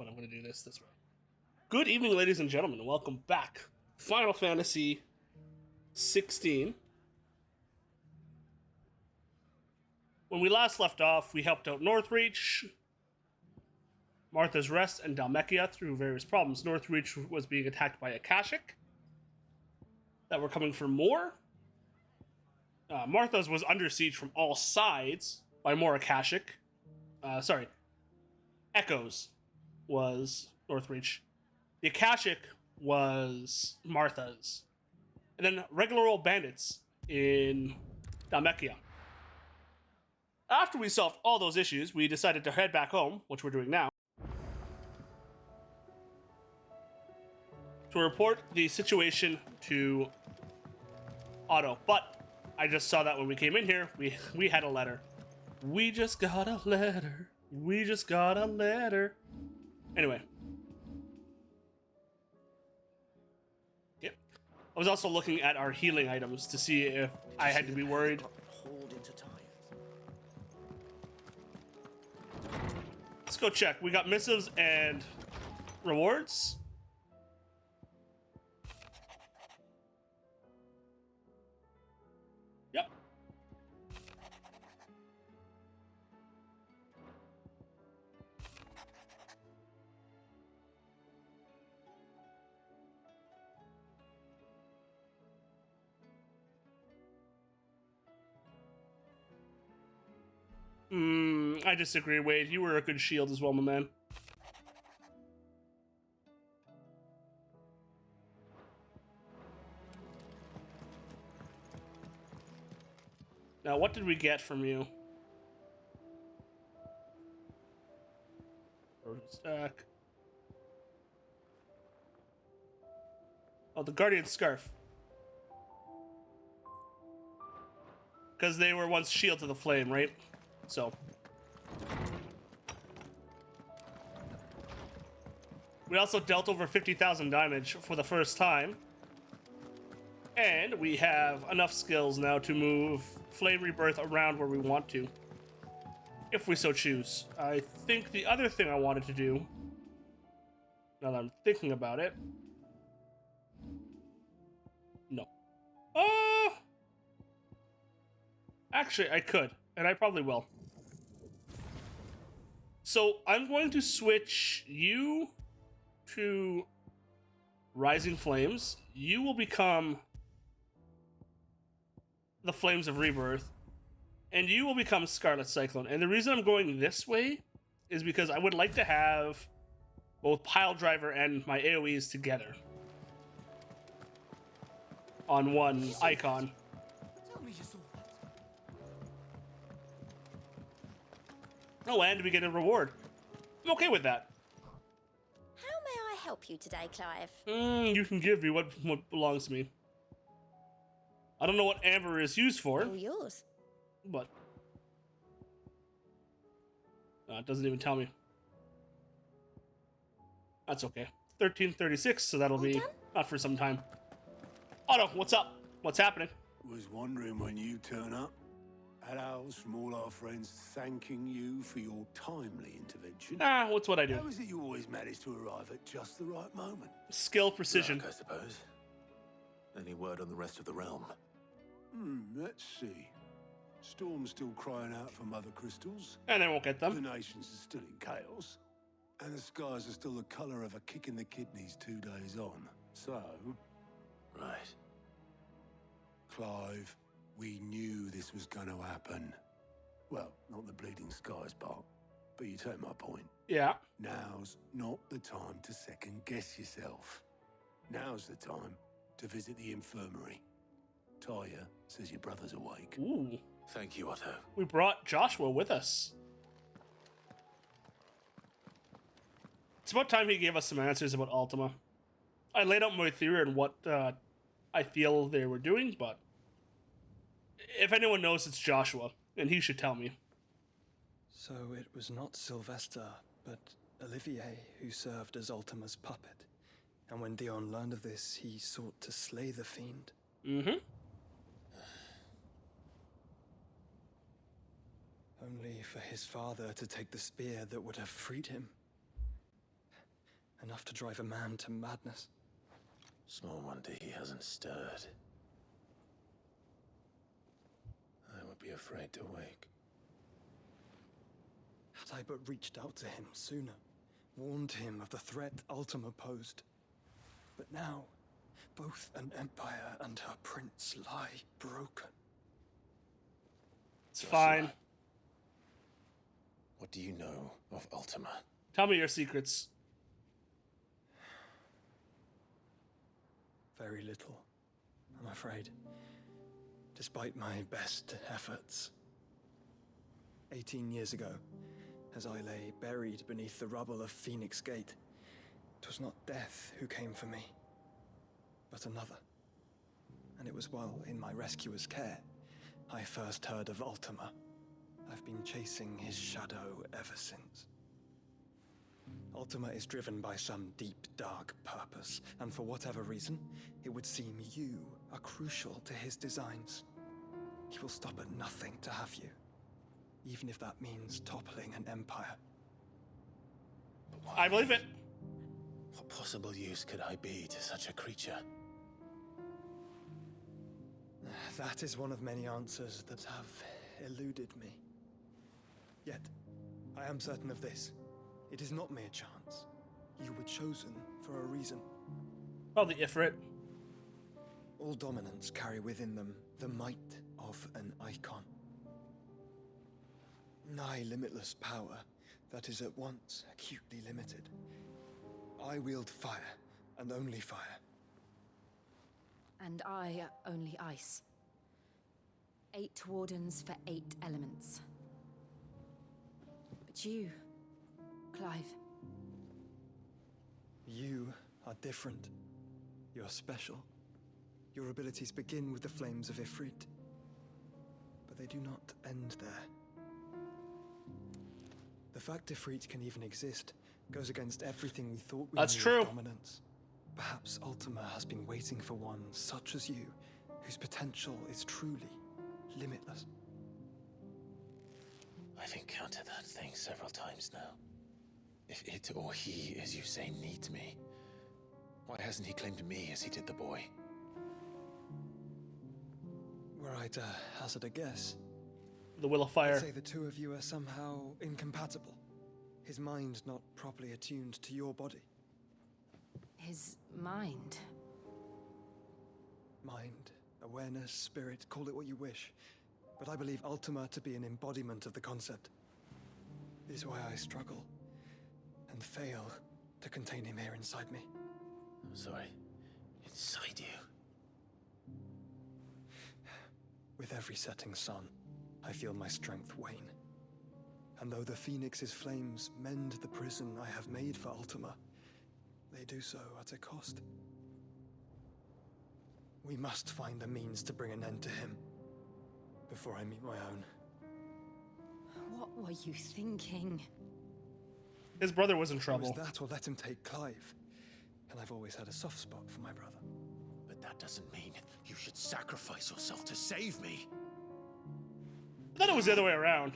but I'm going to do this way. Good evening, ladies and gentlemen, and welcome back. Final Fantasy 16. When we last left off, we helped out Northreach, Martha's Rest, and Dhalmekia through various problems. Northreach was being attacked by Akashic that were coming for more. Martha's was under siege from all sides by more Akashic. Echoes was Northreach. The Akashic was Martha's. And then regular old bandits in Dhalmekia. After we solved all those issues, we decided to head back home, which we're doing now, to report the situation to Otto. But I just saw that when we came in here, we had a letter. We just got a letter. We just got a letter. Anyway. Yep. I was also looking at our healing items to see if I had to be worried. Let's go check. We got missives and rewards. Yep. I disagree, Wade. You were a good shield as well, my man. Now, what did we get from you? Stack. Oh, the Guardian Scarf. Because they were once shield to the flame, right? So. We also dealt over 50,000 damage for the first time. And we have enough skills now to move Flame Rebirth around where we want to. If we so choose. I think the other thing I wanted to do, now that I'm thinking about it. No. Actually, I could. And I probably will. So I'm going to switch you to Rising Flames. You will become the Flames of Rebirth, and you will become Scarlet Cyclone. And the reason I'm going this way is because I would like to have both Pile Driver and my AoEs together on one icon. Oh, and we get a reward. I'm okay with that. How may I help you today, Clive? You can give me what belongs to me. I don't know what amber is used for. All yours. But it doesn't even tell me. That's okay. 1336, so that'll be not for some time. Otto, what's up? What's happening? Was wondering when you turn up. Hellos from all our friends thanking you for your timely intervention. What's what I do? How is it you always manage to arrive at just the right moment? Skill, precision. Luck, I suppose. Any word on the rest of the realm? Let's see. Storm's still crying out for mother crystals. And I won't get them. The nations are still in chaos. And the skies are still the colour of a kick in the kidneys 2 days on. So... Right. Clive, we knew this was going to happen. Well, not the bleeding skies part, but you take my point. Yeah. Now's not the time to second-guess yourself. Now's the time to visit the infirmary. Taya says your brother's awake. Ooh. Thank you, Otto. We brought Joshua with us. It's about time he gave us some answers about Ultima. I laid out my theory on what I feel they were doing, but if anyone knows, it's Joshua, and he should tell me. So it was not Sylvester, but Olivier who served as Ultima's puppet. And when Dion learned of this, he sought to slay the fiend. Mm-hmm. Only for his father to take the spear that would have freed him. enough to drive a man to madness. Small wonder he hasn't stirred. I would be afraid to wake. Had I but reached out to him sooner, warned him of the threat Ultima posed. But now, both an empire and her prince lie broken. It's Joshua, fine. What do you know of Ultima? Tell me your secrets. Very little, I'm afraid. Despite my best efforts. 18 years ago, as I lay buried beneath the rubble of Phoenix Gate, 'twas not death who came for me, but another. And it was while in my rescuer's care, I first heard of Ultima. I've been chasing his shadow ever since. Ultima is driven by some deep, dark purpose, and for whatever reason, it would seem you are crucial to his designs. He will stop at nothing to have you, even if that means toppling an empire. But why? I believe it. What possible use could I be to such a creature? That is one of many answers that have eluded me. Yet, I am certain of this. It is not mere chance. You were chosen for a reason. Oh, the Ifrit. All dominants carry within them the might of an icon. Nigh limitless power that is at once acutely limited. I wield fire, and only fire. And I only ice. 8 wardens for 8 elements. But you, Clive. You are different. You're special. Your abilities begin with the flames of Ifrit. But they do not end there. The fact Ifrit can even exist goes against everything we thought we That's knew true. of dominance. Perhaps Ultima has been waiting for one such as you, whose potential is truly limitless. I've encountered that thing several times now. If it or he, as you say, needs me, why hasn't he claimed me as he did the boy? Were I to hazard a guess, The Will of I'd Fire. say the two of you are somehow incompatible. His mind not properly attuned to your body. His mind. Mind, awareness, spirit, call it what you wish. But I believe Ultima to be an embodiment of the concept. This is why I struggle and fail to contain him here inside me. I'm sorry. Inside you? With every setting sun, I feel my strength wane. And though the Phoenix's flames mend the prison I have made for Ultima, they do so at a cost. We must find a means to bring an end to him before I meet my own. What were you thinking? His brother was in It was trouble. that or let him take Clive. And I've always had a soft spot for my brother. But that doesn't mean you should sacrifice yourself to save me. I thought it was the other way around.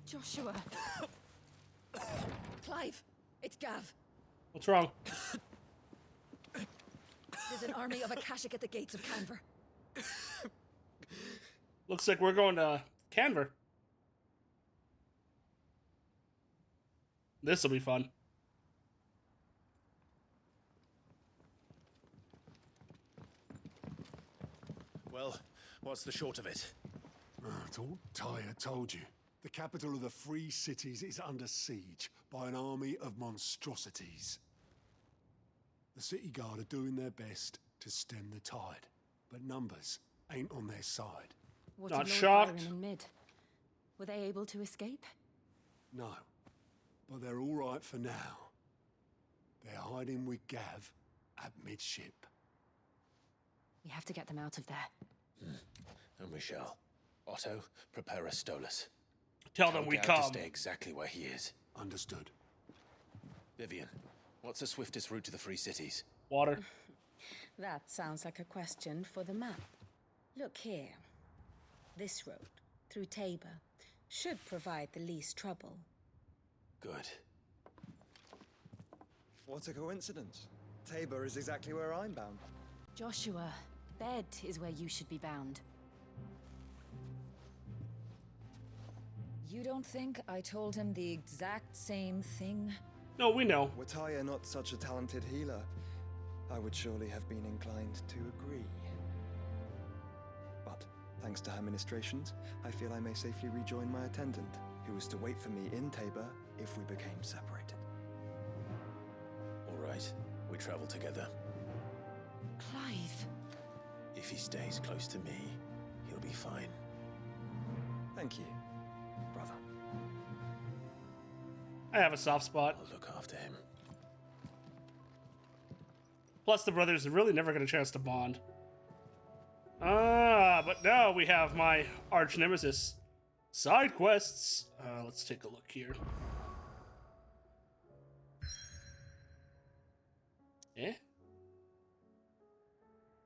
Joshua. Clive, it's Gav. What's wrong? There's an army of Akashic at the gates of Canver. Looks like we're going to Canver. This'll be fun. Well, what's the short of it? I thought Tyre told you. The capital of the Free Cities is under siege by an army of monstrosities. The city guard are doing their best to stem the tide, but numbers ain't on their side. What Not of Lord shocked. Byron and Mid? Were they able to escape? No, but they're all right for now. They're hiding with Gav at midship. We have to get them out of there. And we shall. Otto, prepare a Stolas. Tell them we Gav come. to stay exactly where he is. Understood. Vivian, what's the swiftest route to the Free Cities? Water. That sounds like a question for the map. Look here. This road, through Tabor, should provide the least trouble. Good. What a coincidence. Tabor is exactly where I'm bound. Joshua, bed is where you should be bound. You don't think I told him the exact same thing? No, we know. Were Taya not such a talented healer, I would surely have been inclined to agree. But, thanks to her ministrations, I feel I may safely rejoin my attendant, who was to wait for me in Tabor if we became separated. All right, we travel together. Clive. If he stays close to me, he'll be fine. Thank you, brother. I have a soft spot. I'll look after him. Plus, the brothers really never get a chance to bond. But now we have my arch nemesis. Side quests. Let's take a look here. Eh?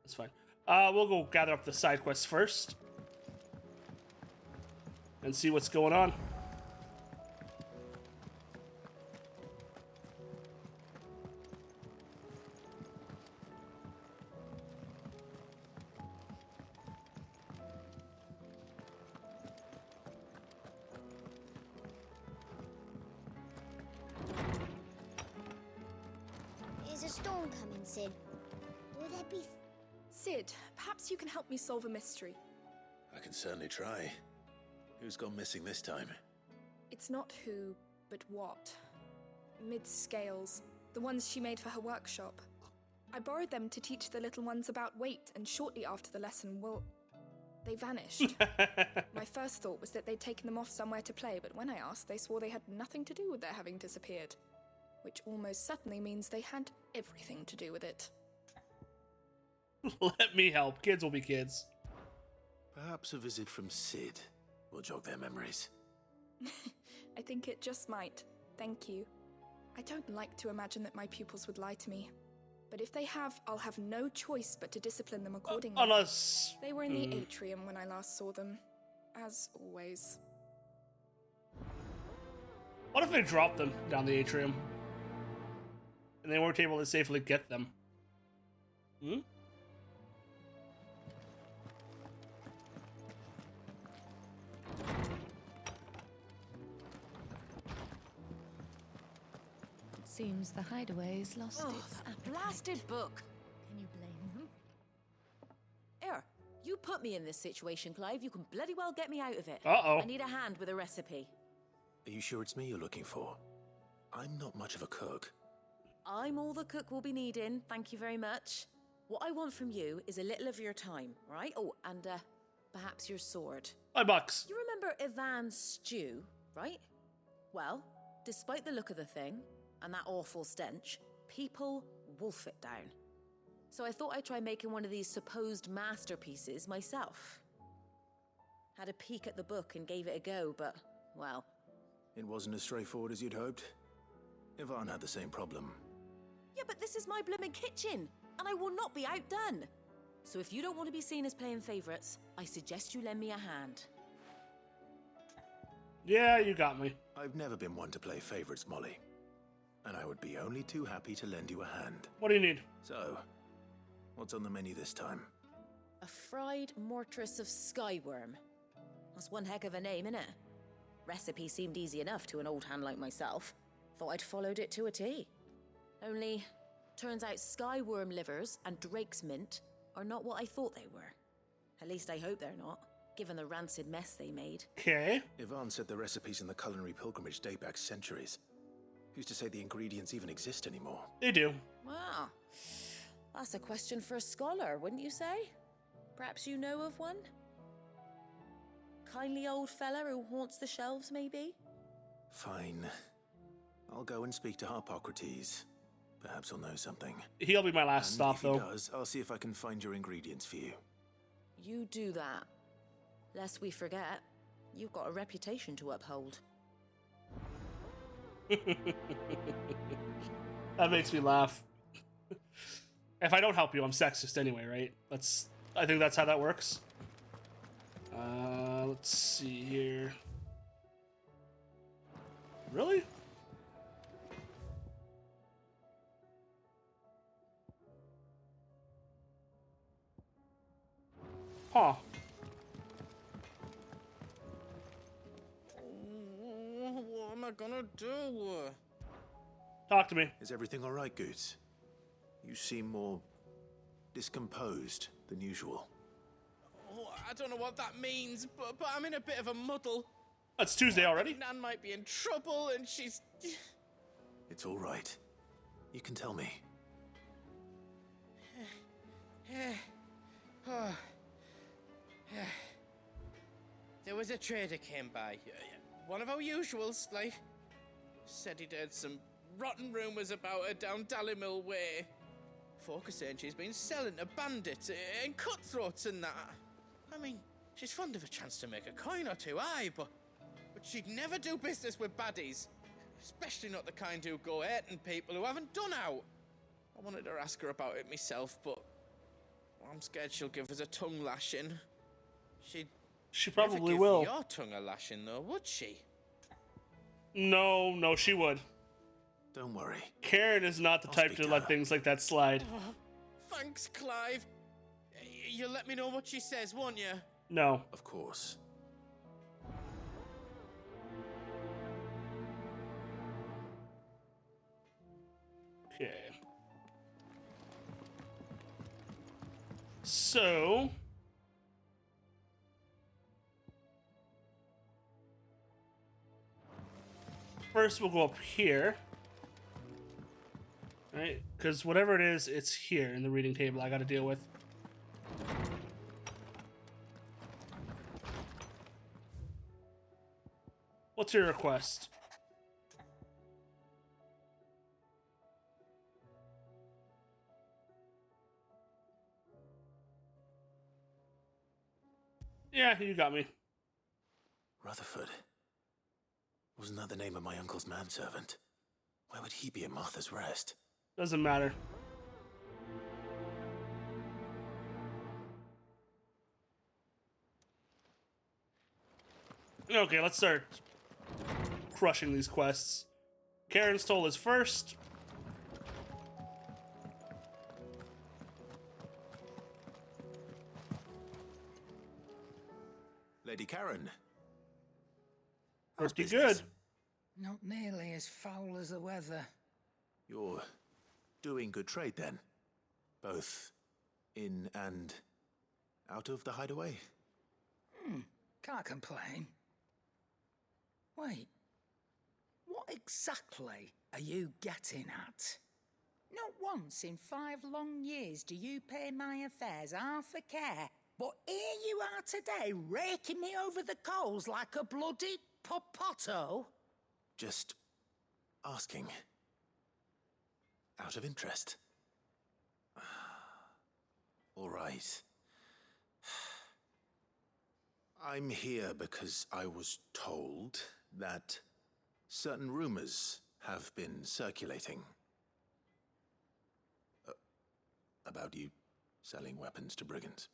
That's fine. We'll go gather up the side quests first. And see what's going on. Is a storm coming, Sid? Will there be... Sid, perhaps you can help me solve a mystery. I can certainly try. Who's gone missing this time? It's not who, but what. Mid-scales, the ones she made for her workshop. I borrowed them to teach the little ones about weight, and shortly after the lesson, well, they vanished. My first thought was that they'd taken them off somewhere to play, but when I asked, they swore they had nothing to do with their having disappeared. Which almost certainly means they had everything to do with it. Let me help. Kids will be kids. Perhaps a visit from Sid will jog their memories. I think it just might. Thank you. I don't like to imagine that my pupils would lie to me. But if they have, I'll have no choice but to discipline them accordingly. Unless... They were in the atrium when I last saw them. As always. What if they dropped them down the atrium? And they weren't able to safely get them? Hmm? Seems the hideaway's lost its that appetite. blasted book. Can you blame them? You put me in this situation, Clive. You can bloody well get me out of it. Uh-oh. I need a hand with a recipe. Are you sure it's me you're looking for? I'm not much of a cook. I'm all the cook will be needing, thank you very much. What I want from you is a little of your time, right? Oh, and perhaps your sword. $5. You remember Ivan's stew, right? Well, despite the look of the thing, and that awful stench, people wolf it down. So I thought I'd try making one of these supposed masterpieces myself. Had a peek at the book and gave it a go, but, well... It wasn't as straightforward as you'd hoped. Ivan had the same problem. Yeah, but this is my blooming kitchen, and I will not be outdone. So if you don't want to be seen as playing favourites, I suggest you lend me a hand. Yeah, you got me. I've never been one to play favourites, Molly. And I would be only too happy to lend you a hand. What do you need? So, what's on the menu this time? A fried mortress of skyworm. That's one heck of a name, innit? Recipe seemed easy enough to an old hand like myself. Thought I'd followed it to a T. Only, turns out skyworm livers and drake's mint are not what I thought they were. At least I hope they're not, given the rancid mess they made. Okay. Ivan said the recipes in the culinary pilgrimage date back centuries. Who's to say the ingredients even exist anymore? They do. Wow. That's a question for a scholar, wouldn't you say? Perhaps you know of one? Kindly old fella who haunts the shelves, maybe? Fine. I'll go and speak to Harpocrates. Perhaps he'll know something. He'll be my last And stop, if though. he does, I'll see if I can find your ingredients for you. You do that. Lest we forget, you've got a reputation to uphold. That makes me laugh. If I don't help you, I'm sexist anyway, right? I think that's how that works. Let's see here. Really? Huh. What am I gonna do? Talk to me. Is everything all right, Goots? You seem more discomposed than usual. Oh, I don't know what that means, but I'm in a bit of a muddle. It's Tuesday already. Nan might be in trouble, and she's... It's all right. You can tell me. There was a trader came by. One of our usuals, like. Said he'd heard some rotten rumours about her down Dallimil Way. Folk are saying she's been selling to bandits and cutthroats and that. I mean, she's fond of a chance to make a coin or two, aye, but she'd never do business with baddies. Especially not the kind who go hurting people who haven't done out. I wanted to ask her about it myself, but I'm scared she'll give us a tongue lashing. She Never probably give will. your tongue a lashing, though, would she? No, she would. Don't worry. Karen is not the type speak to to let her. things like that slide. Oh, thanks, Clive. You'll let me know what she says, won't you? No. Of course. Okay. So... First, we'll go up here. Right? Because whatever it is, it's here in the reading table I gotta deal with. What's your request? Yeah, you got me. Rutherford. Wasn't that the name of my uncle's manservant? Why would he be at Martha's Rest? Doesn't matter. Okay, let's start crushing these quests. Karen's Toll is first. Lady Karen. Pretty business? good. Not nearly as foul as the weather. You're doing good trade then? Both in and out of the hideaway? Can't complain. Wait, what exactly are you getting at? Not once in 5 long years do you pay my affairs half a care, but here you are today raking me over the coals like a bloody popoto? Just asking. Out of interest. All right. I'm here because I was told that certain rumors have been circulating. About you selling weapons to brigands.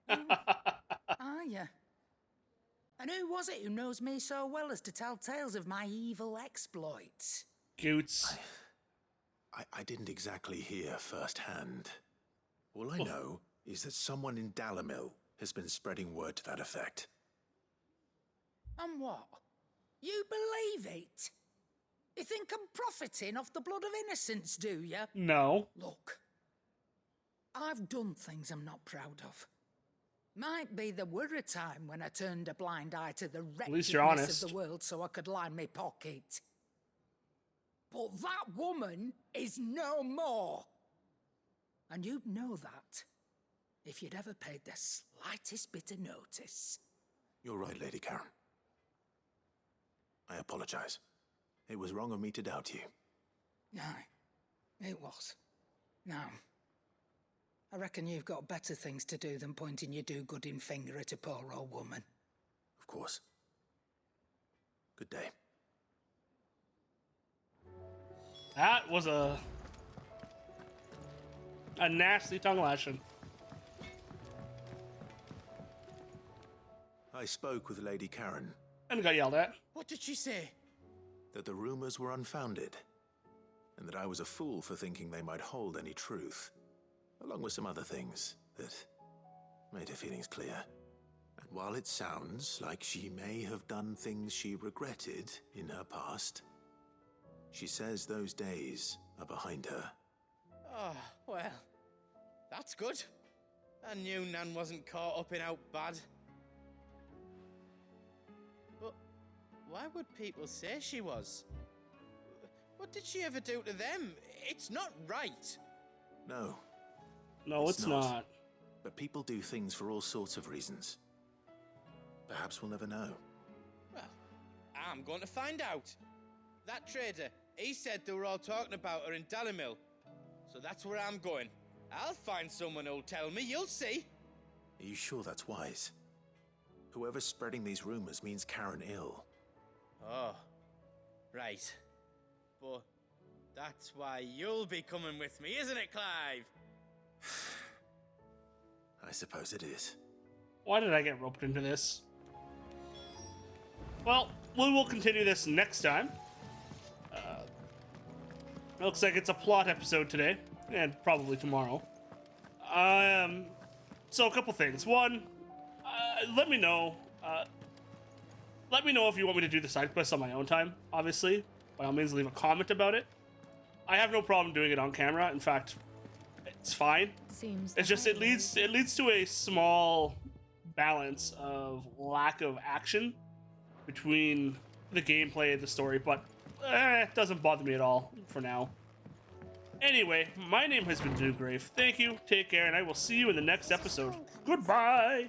Are you? And who was it who knows me so well as to tell tales of my evil exploits? Goots. I didn't exactly hear firsthand. All I know is that someone in Dallimil has been spreading word to that effect. And what? You believe it? You think I'm profiting off the blood of innocents, do you? No. Look, I've done things I'm not proud of. Might be there were a time when I turned a blind eye to the least you're wretchedness honest. of the world so I could line my pocket. But that woman is no more. And you'd know that if you'd ever paid the slightest bit of notice. You're right, Lady Karen. I apologize. It was wrong of me to doubt you. Aye, it was. Now, I reckon you've got better things to do than pointing your do-gooding finger at a poor old woman. Of course. Good day. That was a nasty tongue lashing. I spoke with Lady Karen. And got yelled at. What did she say? that the rumors were unfounded, and that I was a fool for thinking they might hold any truth, along with some other things that made her feelings clear. And while it sounds like she may have done things she regretted in her past, she says those days are behind her. Oh, well, that's good. I knew Nan wasn't caught up in out bad. But why would people say she was? What did she ever do to them? It's not right. No. No, it's not. But people do things for all sorts of reasons. Perhaps we'll never know. Well, I'm going to find out. That trader, he said they were all talking about her in Dalimil. So that's where I'm going. I'll find someone who'll tell me, you'll see. Are you sure that's wise? Whoever's spreading these rumors means Karen ill. Oh, right. But that's why you'll be coming with me, isn't it, Clive? I suppose it is. Why did I get roped into this? Well, we will continue this next time. Looks like it's a plot episode today, and probably tomorrow. So a couple things. One, let me know. Let me know if you want me to do the side quest on my own time. Obviously, by all means, leave a comment about it. I have no problem doing it on camera. In fact, it's fine. It's just it leads to a small balance of lack of action between the gameplay and the story, but it doesn't bother me at all for now. Anyway, my name has been Dugrave. Thank you, take care, and I will see you in the next episode. Goodbye!